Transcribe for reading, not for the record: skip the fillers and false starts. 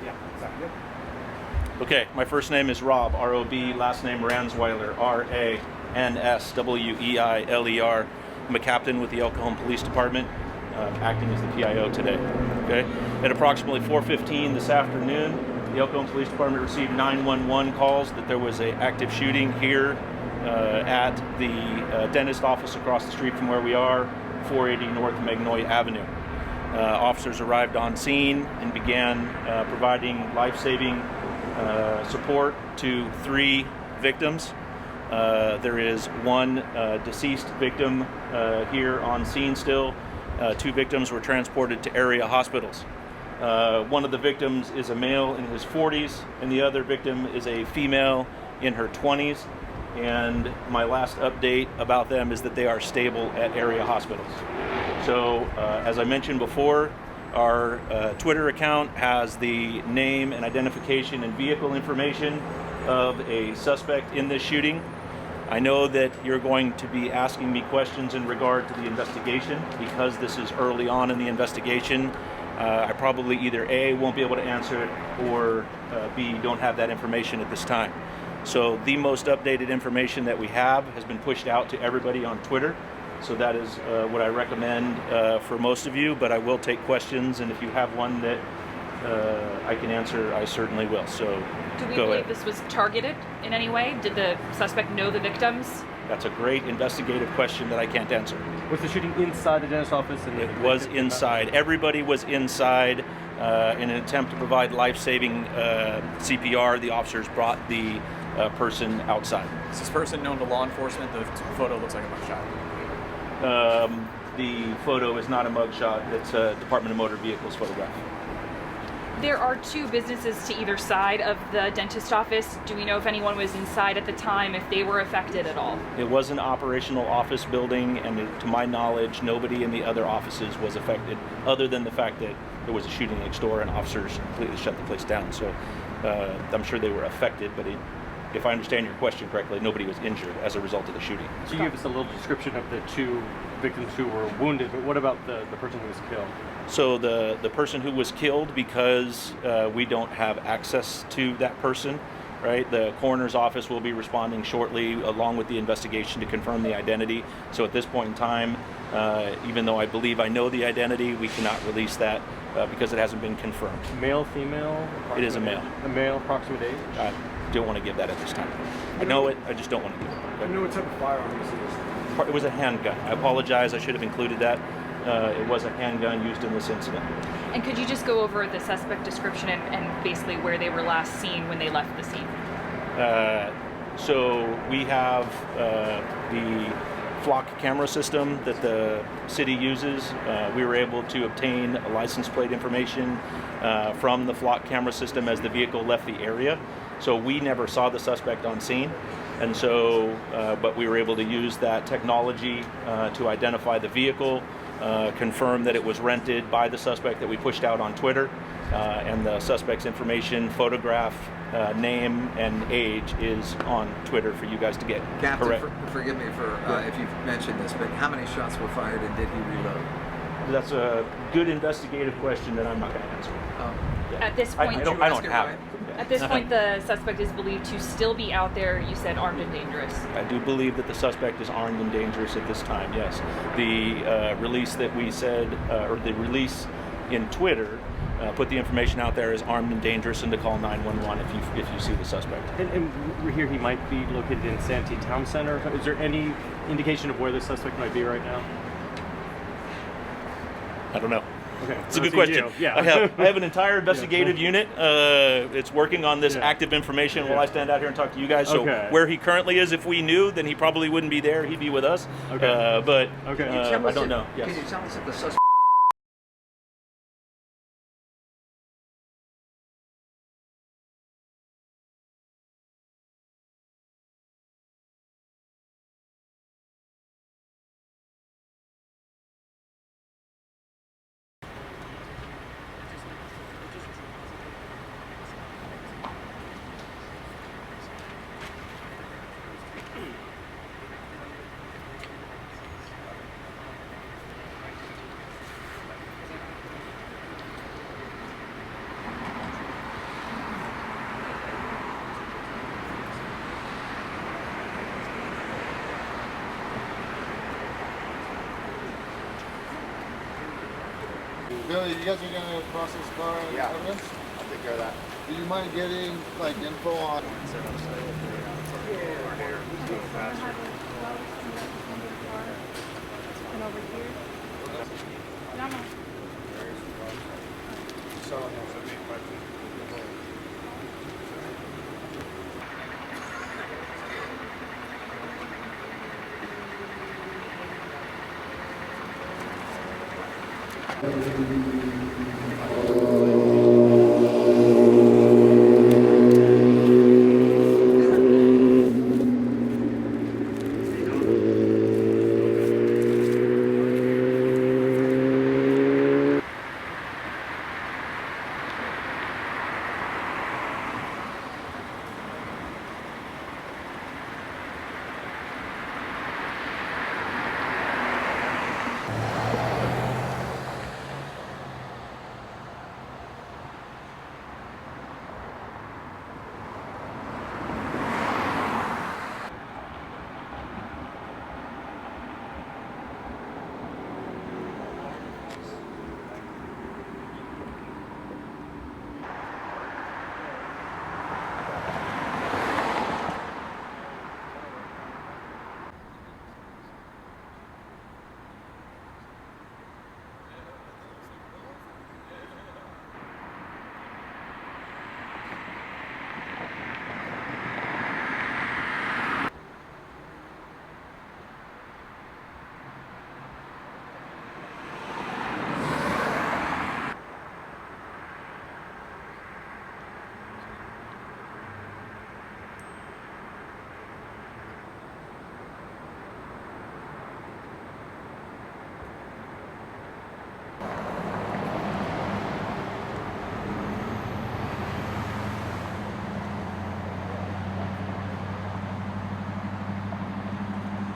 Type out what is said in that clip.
Yeah, exactly. Okay, my first name is Rob, R-O-B, last name Ransweiler, R-A-N-S-W-E-I-L-E-R. I'm a captain with the Cajon Police Department, acting as the PIO today. Okay, at approximately 4:15 this afternoon, the Cajon Police Department received 911 calls that there was an active shooting here at the dentist office across the street from where we are, 480 North Magnolia Avenue. Officers arrived on scene and began providing life-saving support to 3 victims. There is one deceased victim here on scene still. 2 victims were transported to area hospitals. One of the victims is a male in his 40s, and the other victim is a female in her 20s. And my last update about them is that they are stable at area hospitals. So, as I mentioned before, our Twitter account has the name and identification and vehicle information of a suspect in this shooting. I know that you're going to be asking me questions in regard to the investigation. Because this is early on in the investigation, I probably either A, won't be able to answer it, or B, don't have that information at this time. So the most updated information that we have has been pushed out to everybody on Twitter. So that is what I recommend for most of you, but I will take questions, and if you have one that I can answer, I certainly will. So do we believe this was targeted in any way? Did the suspect know the victims? That's a great investigative question that I can't answer. Was the shooting inside the dentist office? And it was inside. Everybody was inside. In an attempt to provide life-saving CPR, the officers brought the person outside. Is this person known to law enforcement? The photo looks like a mugshot. The photo is not a mugshot. It's a Department of Motor Vehicles photograph. There are 2 businesses to either side of the dentist office. Do we know if anyone was inside at the time, if they were affected at all? It was an operational office building, and to my knowledge, nobody in the other offices was affected, other than the fact that there was a shooting next door and officers completely shut the place down. So I'm sure they were affected, but if I understand your question correctly, nobody was injured as a result of the shooting. So you gave us a little description of the 2 victims who were wounded, but what about the person who was killed? So the person who was killed, because we don't have access to that person, right? The coroner's office will be responding shortly along with the investigation to confirm the identity. So at this point in time, even though I believe I know the identity, we cannot release that because it hasn't been confirmed. Male, female? It is a male. A male, approximate age? I don't want to give that at this time. I know it, I just don't want to give it. I know what type of firearm this is. It was a handgun. I apologize, I should have included that. It was a handgun used in this incident. And could you just go over the suspect description and basically where they were last seen when they left the scene? So we have the flock camera system that the city uses. We were able to obtain a license plate information from the flock camera system as the vehicle left the area. So we never saw the suspect on scene. And so, but we were able to use that technology to identify the vehicle, confirm that it was rented by the suspect that we pushed out on Twitter, and the suspect's information, photograph, name, and age is on Twitter for you guys to get. Captain, forgive me for if you've mentioned this, but how many shots were fired and did he reload? That's a good investigative question that I'm not going to answer. At this point, I don't have it. At this point, the suspect is believed to still be out there, you said armed and dangerous. I do believe that the suspect is armed and dangerous at this time, yes. The release that we said, or the release in Twitter, put the information out there as armed and dangerous and to call 911 if you see the suspect. And we hear he might be located in Santee Town Center. Is there any indication of where the suspect might be right now? I don't know. Okay. It's a good question. Yeah. I have an entire investigative unit. It's working on this active information while I stand out here and talk to you guys. So where he currently is, if we knew, then he probably wouldn't be there. He'd be with us. Okay. But I don't know. Yes. Can you tell us if the suspect Billy, you guys are gonna process car evidence? I'll take care of that. Do you mind getting like info on?